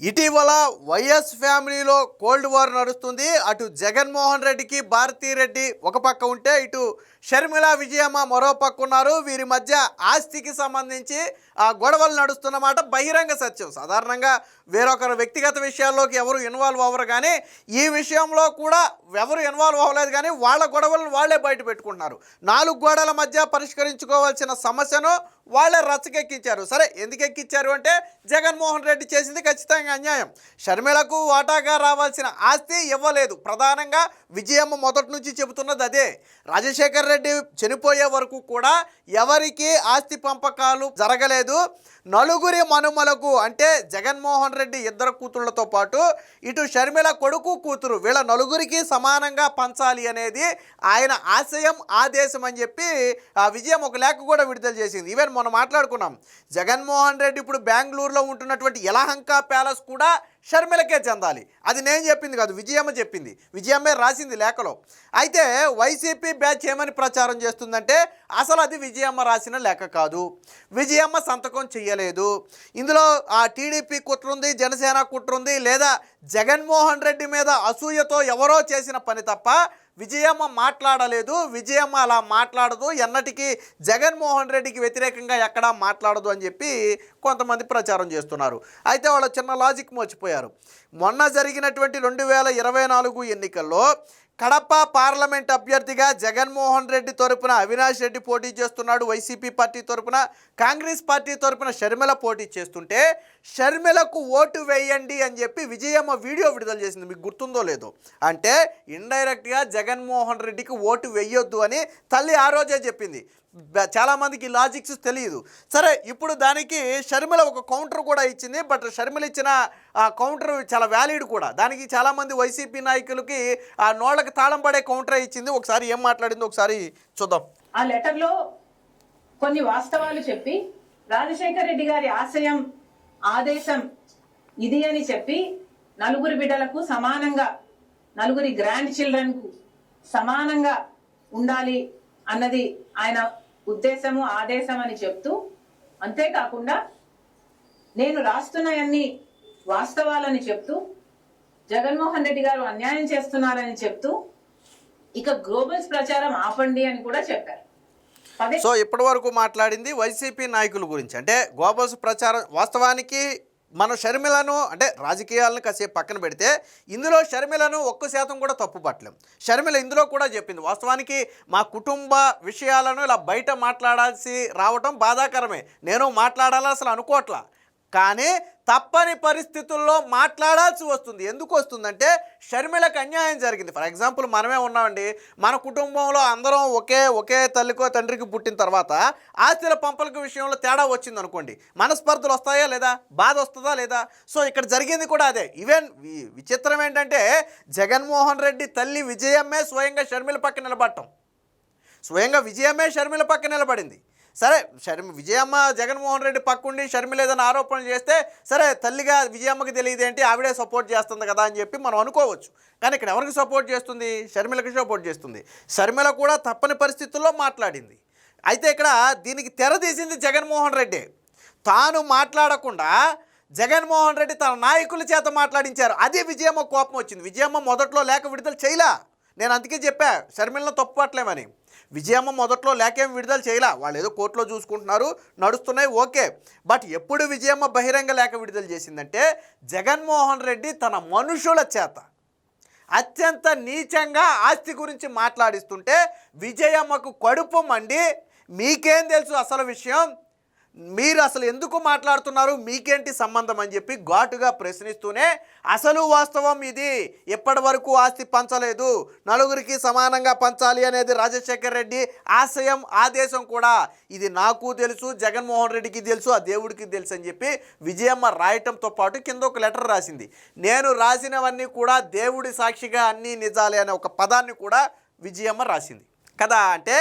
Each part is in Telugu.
ఇటీవల వైఎస్ ఫ్యామిలీలో కోల్డ్ వార్ నడుస్తుంది. అటు జగన్మోహన్ రెడ్డికి భారతీరెడ్డి ఒక పక్క ఉంటే, ఇటు షర్మిల విజయమ్మ మరో పక్క ఉన్నారు. వీరి మధ్య ఆస్తికి సంబంధించి గొడవలు నడుస్తున్నమాట బహిరంగ సత్యం. సాధారణంగా వేరొకరు వ్యక్తిగత విషయాల్లోకి ఎవరు ఇన్వాల్వ్ అవ్వరు, కానీ ఈ విషయంలో కూడా ఎవరు ఇన్వాల్వ్ అవ్వలేదు. కానీ వాళ్ళ గొడవలను వాళ్ళే బయట పెట్టుకుంటున్నారు. 4 గోడల మధ్య పరిష్కరించుకోవాల్సిన సమస్యను వాళ్ళే రచ్చకెక్కించారు. సరే, ఎందుకు ఎక్కించారు అంటే, జగన్మోహన్ రెడ్డి చేసింది ఖచ్చితంగా అన్యాయం. షర్మిలకు వాటాగా రావాల్సిన ఆస్తి ఇవ్వలేదు. ప్రధానంగా విజయమ్మ మొదటి నుంచి చెబుతున్నది అదే. రాజశేఖర్ రెడ్డి చనిపోయే వరకు కూడా ఎవరికి ఆస్తి పంపకాలు జరగలేదు. నలుగురి మనుమలకు, అంటే జగన్మోహన్ రెడ్డి 2 కూతుళ్లతో పాటు ఇటు షర్మిల కొడుకు కూతురు, వీళ్ళ నలుగురికి సమానంగా పంచాలి అనేది ఆయన ఆశయం, ఆదేశం అని చెప్పి విజయం ఒక లేఖ కూడా విడుదల చేసింది. ఈవెన్ మనం మాట్లాడుకున్నాం, జగన్మోహన్ రెడ్డి ఇప్పుడు బెంగళూరులో ఉంటున్నటువంటి యలహంక ప్యాలెస్ కూడా షర్మిలకే చెందాలి. అది నేను చెప్పింది కాదు, విజయమ్మ చెప్పింది. విజయమ్మే రాసింది లేఖలో. అయితే వైసీపీ బ్యాచ్ ఏమని ప్రచారం చేస్తుందంటే, అసలు అది విజయమ్మ రాసిన లేఖ కాదు, విజయమ్మ సంతకం చెయ్యలేదు. ఇందులో టీడీపీ కుట్ర ఉంది, జనసేన కుట్ర ఉంది, లేదా జగన్మోహన్ రెడ్డి మీద అసూయతో ఎవరో చేసిన పని తప్ప విజయమ్మ మాట్లాడలేదు. విజయమ్మ అలా మాట్లాడదు, ఎన్నటికీ జగన్మోహన్ రెడ్డికి వ్యతిరేకంగా ఎక్కడా మాట్లాడదు అని చెప్పి కొంతమంది ప్రచారం చేస్తున్నారు. అయితే వాళ్ళ చిన్న లాజిక్ మర్చిపోయారు. మొన్న జరిగినటువంటి 2024 ఎన్నికల్లో కడప పార్లమెంట్ అభ్యర్థిగా జగన్మోహన్ రెడ్డి తరపున అవినాష్ రెడ్డి పోటీ చేస్తున్నాడు. వైసీపీ పార్టీ తరపున, కాంగ్రెస్ పార్టీ తరపున షర్మిల పోటీ చేస్తుంటే, షర్మిలకు ఓటు వేయండి అని చెప్పి విజయమ్మ వీడియో విడుదల చేసింది. మీకు గుర్తుందో లేదో? అంటే ఇండైరెక్ట్గా జగన్మోహన్ రెడ్డికి ఓటు వేయొద్దు అని తల్లి ఆ రోజే చెప్పింది. చాలామందికి లాజిక్స్ తెలియదు. సరే, ఇప్పుడు దానికి షర్మిల ఒక కౌంటర్ కూడా ఇచ్చింది. బట్ షర్మిల ఇచ్చిన కౌంటర్ చాలా వ్యాలిడ్ కూడా. దానికి చాలామంది వైసీపీ నాయకులకి నోళ్ళకి తాళం పడే కౌంటర్ ఇచ్చింది. ఒకసారి ఏం మాట్లాడిందో ఒకసారి చూద్దాం. ఆ లెటర్లో కొన్ని వాస్తవాలు చెప్పి, రాజశేఖర్ రెడ్డి గారి ఆశయం, ఆదేశం ఇది అని చెప్పి, నలుగురి బిడ్డలకు సమానంగా, నలుగురి గ్రాండ్ చిల్డ్రన్కు సమానంగా ఉండాలి అన్నది ఆయన ఉద్దేశము, ఆదేశం అని చెప్తూ, అంతేకాకుండా నేను రాస్తున్నవన్నీ వాస్తవాలని చెప్తూ, జగన్మోహన్ రెడ్డి గారు అన్యాయం చేస్తున్నారని చెప్తూ, ఇక గ్లోబల్స్ ప్రచారం ఆపండి అని కూడా చెప్పారు. సో ఇప్పటి వరకు మాట్లాడింది వైసీపీ నాయకుల గురించి. అంటే గ్లోబల్స్ ప్రచారం, వాస్తవానికి మనం షర్మిలను, అంటే రాజకీయాలను కాసేపు పక్కన పెడితే, ఇందులో షర్మిలను 1% కూడా తప్పు పట్టలేం. షర్మిల ఇందులో కూడా చెప్పింది, వాస్తవానికి మా కుటుంబ విషయాలను ఇలా బయట మాట్లాడాల్సి రావటం బాధాకరమే, నేను మాట్లాడాలని అసలు అనుకోవట్లా, కానీ తప్పని పరిస్థితుల్లో మాట్లాడాల్సి వస్తుంది. ఎందుకు వస్తుందంటే, షర్మిలకు అన్యాయం జరిగింది. ఫర్ ఎగ్జాంపుల్ మనమే ఉన్నామండి, మన కుటుంబంలో అందరం ఒకే తల్లికో తండ్రికి పుట్టిన తర్వాత ఆస్తుల పంపలకి విషయంలో తేడా వచ్చింది అనుకోండి, మనస్పర్ధలు వస్తాయా లేదా, బాధ వస్తుందా లేదా? సో ఇక్కడ జరిగింది కూడా అదే. ఈవెన్ విచిత్రం ఏంటంటే, జగన్మోహన్ రెడ్డి తల్లి విజయమ్మే స్వయంగా షర్మిల పక్క నిలబడటం, స్వయంగా విజయమ్మే షర్మిల పక్క నిలబడింది. సరే, విజయమ్మ జగన్మోహన్ రెడ్డి పక్కుండి షర్మిల ఏదైనా ఆరోపణలు చేస్తే, సరే తల్లిగా విజయమ్మకి తెలియదేంటి, ఆవిడే సపోర్ట్ చేస్తుంది కదా అని చెప్పి మనం అనుకోవచ్చు. కానీ ఇక్కడ ఎవరికి సపోర్ట్ చేస్తుంది? షర్మిలకి సపోర్ట్ చేస్తుంది. షర్మిల కూడా తప్పని పరిస్థితుల్లో మాట్లాడింది. అయితే ఇక్కడ దీనికి తెరదీసింది జగన్మోహన్ రెడ్డి. తాను మాట్లాడకుండా జగన్మోహన్ రెడ్డి తన నాయకుల చేత మాట్లాడించారు. అది విజయమ్మ కోపం వచ్చింది. విజయమ్మ మొదట్లో లేఖ విడుదల చేయలా. నేను అందుకే చెప్పా, షర్మిలను తప్పు పట్టలేమని. విజయమ్మ మొదట్లో లేఖేం విడుదల చేయలా. వాళ్ళు ఏదో కోర్టులో చూసుకుంటున్నారు, నడుస్తున్నాయి, ఓకే. బట్ ఎప్పుడు విజయమ్మ బహిరంగ లేఖ విడుదల చేసిందంటే, జగన్మోహన్ రెడ్డి తన మనుషుల చేత అత్యంత నీచంగా ఆస్తి గురించి మాట్లాడిస్తుంటే, విజయమ్మకు కడుపు మండి, మీకేం తెలుసు అసలు విషయం, మీరు అసలు ఎందుకు మాట్లాడుతున్నారు, మీకేంటి సంబంధం అని చెప్పి ఘాటుగా ప్రశ్నిస్తూనే, అసలు వాస్తవం ఇది, ఎప్పటి వరకు ఆస్తి పంచలేదు, నలుగురికి సమానంగా పంచాలి అనేది రాజశేఖర్ రెడ్డి ఆశయం, ఆదేశం కూడా, ఇది నాకు తెలుసు, జగన్మోహన్ రెడ్డికి తెలుసు, ఆ దేవుడికి తెలుసు అని చెప్పి విజయమ్మ రాయటంతో పాటు కింద ఒక లెటర్ రాసింది. నేను రాసినవన్నీ కూడా దేవుడి సాక్షిగా అన్నీ నిజాలే అనే ఒక పదాన్ని కూడా విజయమ్మ రాసింది కదా. అంటే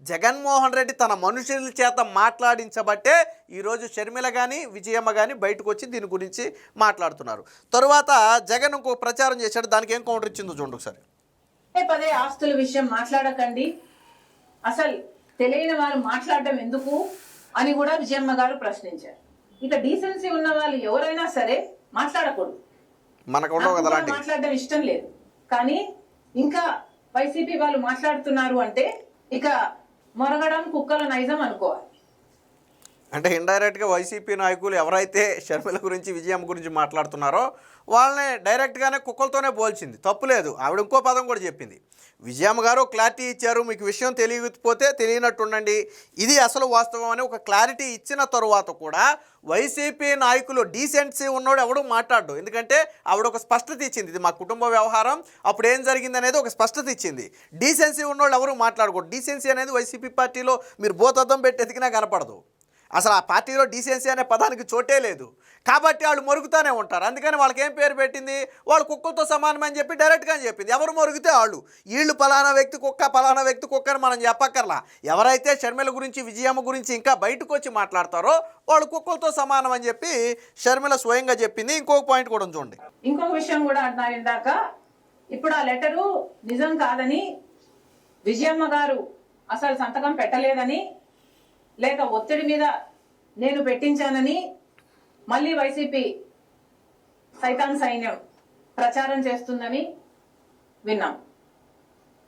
జగన్మోహన్ రెడ్డి తన మనుషుల చేత మాట్లాడించబట్టే ఈరోజు షర్మిల కానీ విజయమ్మ కానీ బయటకు వచ్చి దీని గురించి మాట్లాడుతున్నారు. తరువాత జగన్ ఇంకో ప్రచారం చేశాడు, దానికి ఏం కౌంటర్ ఇచ్చిందో చూడండి ఒకసారి. పదే ఆస్తుల విషయం మాట్లాడకండి, అసలు తెలియని వారు మాట్లాడటం ఎందుకు అని కూడా విజయమ్మ గారు ప్రశ్నించారు. ఇక డీసెన్సీ ఉన్న వాళ్ళు ఎవరైనా సరే మాట్లాడకూడదు. మనకు ఉండవు నాకు కదా కూడా అలాంటివి. మాట్లాడడం ఇష్టం లేదు. కానీ ఇంకా వైసీపీ వాళ్ళు మాట్లాడుతున్నారు అంటే ఇక మొరగడం కుక్కల నైజం అనుకోవాలి. అంటే ఇండైరెక్ట్గా వైసీపీ నాయకులు ఎవరైతే షర్మిల గురించి విజయమ్మ గురించి మాట్లాడుతున్నారో వాళ్ళని డైరెక్ట్గానే కుక్కలతోనే పోల్చింది. తప్పులేదు, ఆవిడ ఇంకో పదం కూడా చెప్పింది. విజయమ్మ గారు క్లారిటీ ఇచ్చారు, మీకు విషయం తెలియకపోతే తెలియనట్టు ఉండండి, ఇది అసలు వాస్తవం అని ఒక క్లారిటీ ఇచ్చిన తరువాత కూడా వైసీపీ నాయకులు డీసెన్సీ ఉన్నోడు ఎవడు మాట్లాడు. ఎందుకంటే ఆవిడ ఒక స్పష్టత ఇచ్చింది, ఇది మా కుటుంబ వ్యవహారం, అప్పుడు ఏం జరిగింది అనేది ఒక స్పష్టత ఇచ్చింది. డీసెన్సీ ఉన్నోళ్ళు ఎవరు మాట్లాడకూడదు. డీసెన్సీ అనేది వైసీపీ పార్టీలో మీరు భూతద్దం పెట్టి ఎతికినా కనపడదు. అసలు ఆ పార్టీలో డీసెన్సీ అనే పదానికి చోటే లేదు. కాబట్టి వాళ్ళు మొరుగుతూనే ఉంటారు. అందుకని వాళ్ళకి ఏం పేరు పెట్టింది, వాళ్ళు కుక్కలతో సమానమని చెప్పి డైరెక్ట్గా చెప్పింది. ఎవరు మొరిగితే వాళ్ళు, వీళ్ళు పలానా వ్యక్తి కుక్క, పలానా వ్యక్తి కుక్క అని మనం చెప్పక్కర్లా. ఎవరైతే షర్మిల గురించి విజయమ్మ గురించి ఇంకా బయటకు వచ్చి మాట్లాడతారో వాళ్ళు కుక్కలతో సమానం అని చెప్పి షర్మిల స్వయంగా చెప్పింది. ఇంకొక పాయింట్ కూడా చూడండి. ఇంకొక విషయం కూడా అన్నారు ఇందాక, ఇప్పుడు ఆ లెటరు నిజం కాదని, విజయమ్మ గారు అసలు సంతకం పెట్టలేదని, లేక ఒత్తిడి మీద నేను పెట్టించానని మళ్ళీ వైసీపీ సైతాన్ సైన్యం ప్రచారం చేస్తుందని విన్నాం.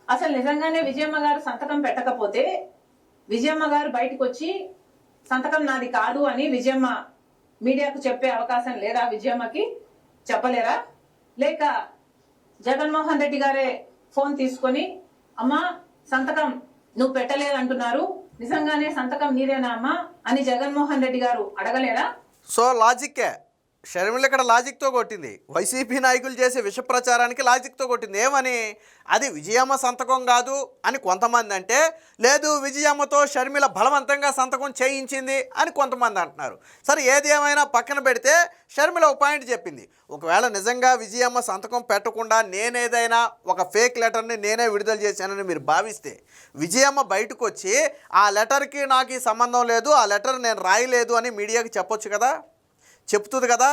అసలు నిజంగానే విజయమ్మ గారు సంతకం పెట్టకపోతే విజయమ్మ గారు బయటకు వచ్చి సంతకం నాది కాదు అని విజయమ్మ మీడియాకు చెప్పే అవకాశం లేదా? విజయమ్మకి చెప్పలేరా? లేక జగన్మోహన్ రెడ్డి గారే ఫోన్ తీసుకొని అమ్మా సంతకం నువ్వు పెట్టలేదంటున్నారు, నిజంగానే సంతకం నీదేనా అమ్మా అని జగన్మోహన్ రెడ్డి గారు అడగలేరా? సో లాజిక్కే, షర్మిల ఇక్కడ లాజిక్తో కొట్టింది. వైసీపీ నాయకులు చేసే విష ప్రచారానికి లాజిక్తో కొట్టింది. ఏమని, అది విజయమ్మ సంతకం కాదు అని కొంతమంది అంటే, లేదు విజయమ్మతో షర్మిల బలవంతంగా సంతకం చేయించింది అని కొంతమంది అంటున్నారు. సరే ఏది ఏమైనా పక్కన పెడితే షర్మిల ఒక పాయింట్ చెప్పింది. ఒకవేళ నిజంగా విజయమ్మ సంతకం పెట్టకుండా నేనేదైనా ఒక ఫేక్ లెటర్ని నేనే విడుదల చేశానని మీరు భావిస్తే, విజయమ్మ బయటకు వచ్చి ఆ లెటర్కి నాకు ఈ సంబంధం లేదు, ఆ లెటర్ నేను రాయలేదు అని మీడియాకి చెప్పొచ్చు కదా, చెప్తుంది కదా.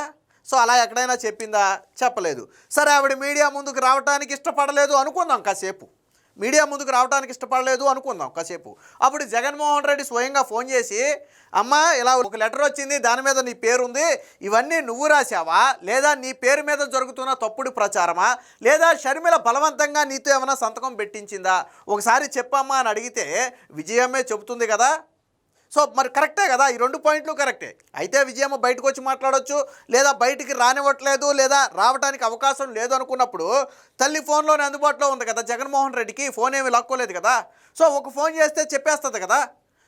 సో అలా ఎక్కడైనా చెప్పిందా? చెప్పలేదు. సరే ఆవిడ మీడియా ముందుకు రావడానికి ఇష్టపడలేదు అనుకుందాం కాసేపు, మీడియా ముందుకు రావడానికి ఇష్టపడలేదు అనుకుందాం కాసేపు. అప్పుడు జగన్మోహన్ రెడ్డి స్వయంగా ఫోన్ చేసి, అమ్మ ఇలా ఒక లెటర్ వచ్చింది, దాని మీద నీ పేరుంది, ఇవన్నీ నువ్వు రాసావా, లేదా నీ పేరు మీద జరుగుతున్న తప్పుడు ప్రచారమా, లేదా షర్మిల బలవంతంగా నీతో ఏమైనా సంతకం పెట్టించిందా, ఒకసారి చెప్పమ్మా అని అడిగితే విజయమ్మే చెబుతుంది కదా. సో మరి కరెక్టే కదా, ఈ రెండు పాయింట్లు కరెక్టే. అయితే విజయమ్మ బయటకు వచ్చి మాట్లాడవచ్చు, లేదా బయటికి రానివ్వట్లేదు, లేదా రావడానికి అవకాశం లేదు అనుకున్నప్పుడు తల్లి ఫోన్లోనే అందుబాటులో ఉంది కదా జగన్మోహన్ రెడ్డికి, ఫోన్ ఏమి లాక్కోలేదు కదా. సో ఒక ఫోన్ చేస్తే చెప్పేస్తుంది కదా.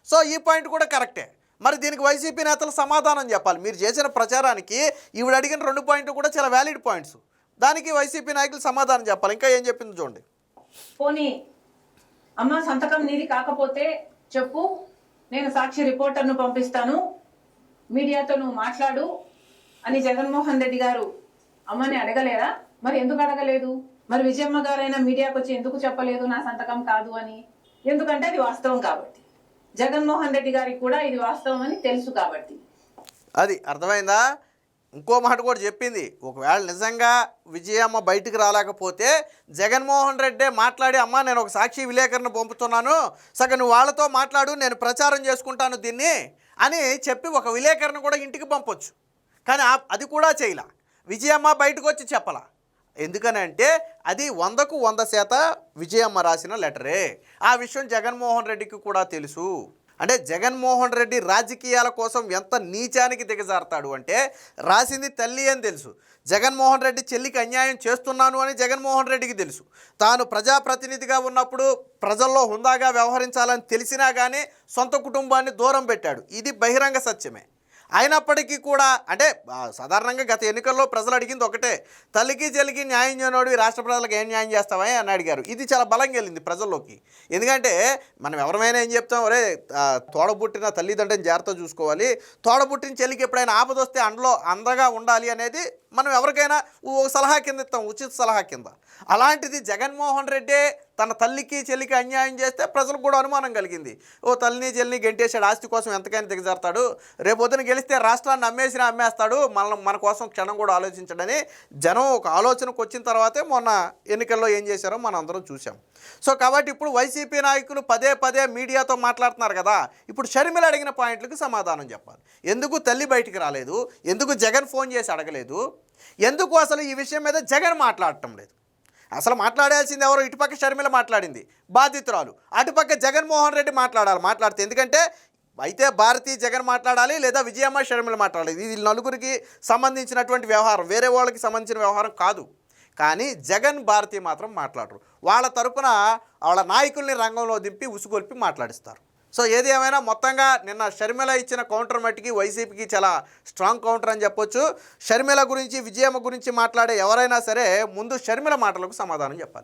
సో ఈ పాయింట్ కూడా కరెక్టే. మరి దీనికి వైసీపీ నేతలు సమాధానం చెప్పాలి. మీరు చేసిన ప్రచారానికి ఈవిడ అడిగిన రెండు పాయింట్లు కూడా చాలా వ్యాలిడ్ పాయింట్స్, దానికి వైసీపీ నాయకులు సమాధానం చెప్పాలి. ఇంకా ఏం చెప్పింది చూడండి. పోనీ అమ్మ సంతకం నీది కాకపోతే చెప్పు, నేను సాక్షి రిపోర్టర్ను పంపిస్తాను, మీడియాతో నువ్వు మాట్లాడు అని జగన్మోహన్ రెడ్డి గారు అమ్మని అడగలేరా? మరి ఎందుకు అడగలేదు? మరి విజయమ్మ గారైనా మీడియాకు వచ్చి ఎందుకు చెప్పలేదు నా సంతకం కాదు అని? ఎందుకంటే అది వాస్తవం కాబట్టి, జగన్మోహన్ రెడ్డి గారికి కూడా ఇది వాస్తవం అని తెలుసు కాబట్టి. అది అర్థమైందా? ఇంకో మాట కూడా చెప్పింది, ఒకవేళ నిజంగా విజయమ్మ బయటికి రాలేకపోతే జగన్మోహన్ రెడ్డే మాట్లాడి, అమ్మ నేను ఒక సాక్షి విలేకరుని పంపుతున్నాను, సగం నువ్వు వాళ్ళతో మాట్లాడు, నేను ప్రచారం చేసుకుంటాను దీన్ని అని చెప్పి ఒక విలేకరుని కూడా ఇంటికి పంపొచ్చు. కానీ అది కూడా చేయలా, విజయమ్మ బయటకు వచ్చి చెప్పలా. ఎందుకనంటే అది 100కు 100% విజయమ్మ రాసిన లెటరే. ఆ విషయం జగన్మోహన్ రెడ్డికి కూడా తెలుసు. అంటే జగన్మోహన్ రెడ్డి రాజకీయాల కోసం ఎంత నీచానికి దిగజారుతాడు అంటే, రాసింది తల్లి అని తెలుసు, జగన్మోహన్ రెడ్డి చెల్లికి అన్యాయం చేస్తున్నాను అని జగన్మోహన్ రెడ్డికి తెలుసు, తాను ప్రజాప్రతినిధిగా ఉన్నప్పుడు ప్రజల్లో హుందాగా వ్యవహరించాలని తెలిసినా కానీ సొంత కుటుంబాన్ని దూరం పెట్టాడు. ఇది బహిరంగ సత్యమే. అయినప్పటికీ కూడా అంటే సాధారణంగా గత ఎన్నికల్లో ప్రజలు అడిగింది ఒకటే, తల్లికి చెల్లికి న్యాయం చేయనోడు రాష్ట్ర ప్రజలకు ఏం న్యాయం చేస్తావని అని అడిగారు. ఇది చాలా బలంగా వెళ్ళింది ప్రజల్లోకి. ఎందుకంటే మనం ఎవరైనా ఏం చెప్తాం, ఒరే తోడబుట్టిన తల్లిదండ్రులను జాగ్రత్త చూసుకోవాలి, తోడబుట్టిన చెల్లికి ఎప్పుడైనా ఆపదొస్తే అందులో అందగా ఉండాలి అనేది మనం ఎవరికైనా ఓ సలహా కింద ఇస్తాం, ఉచిత సలహా కింద. అలాంటిది జగన్మోహన్ రెడ్డి తన తల్లికి చెల్లికి అన్యాయం చేస్తే ప్రజలకు కూడా అనుమానం కలిగింది. ఓ తల్లిని చెల్లిని గెంటేసాడు, ఆస్తి కోసం ఎంతకైనా దిగజారుతాడు, రేపొద్దున గెలిస్తే రాష్ట్రాన్ని అమ్మేస్తాడు, మన కోసం క్షణం కూడా ఆలోచించడని జనం ఒక ఆలోచనకు వచ్చిన తర్వాతే మొన్న ఎన్నికల్లో ఏం చేశారో మనం అందరం చూసాం. సో కాబట్టి ఇప్పుడు వైసీపీ నాయకులు పదే పదే మీడియాతో మాట్లాడుతున్నారు కదా, ఇప్పుడు షర్మిల అడిగిన పాయింట్లకు సమాధానం చెప్పాలి. ఎందుకు తల్లి బయటికి రాలేదు, ఎందుకు జగన్ ఫోన్ చేసి అడగలేదు, ఎందుకు అసలు ఈ విషయం మీద జగన్ మాట్లాడటం లేదు? అసలు మాట్లాడాల్సింది ఎవరు? ఇటుపక్క షర్మిల మాట్లాడింది, బాధితురాలు. అటుపక్క జగన్మోహన్ రెడ్డి మాట్లాడితే ఎందుకంటే అయితే భారతి జగన్ మాట్లాడాలి, లేదా విజయమ్మ షర్మిల మాట్లాడాలి. ఇది నలుగురికి సంబంధించినటువంటి వ్యవహారం, వేరే వాళ్ళకి సంబంధించిన వ్యవహారం కాదు. కానీ జగన్ భారతి మాత్రం మాట్లాడరు. వాళ్ళ తరపున వాళ్ళ నాయకుల్ని రంగంలో దింపి ఉసుగొల్పి మాట్లాడిస్తారు. సో ఏది ఏమైనా మొత్తంగా నిన్న షర్మిల ఇచ్చిన కౌంటర్ మట్టికి వైసీపీకి చాలా స్ట్రాంగ్ కౌంటర్ అని చెప్పొచ్చు. షర్మిల గురించి, విజయమ్మ గురించి మాట్లాడే ఎవరైనా సరే ముందు షర్మిల మాటలకు సమాధానం చెప్పాలి.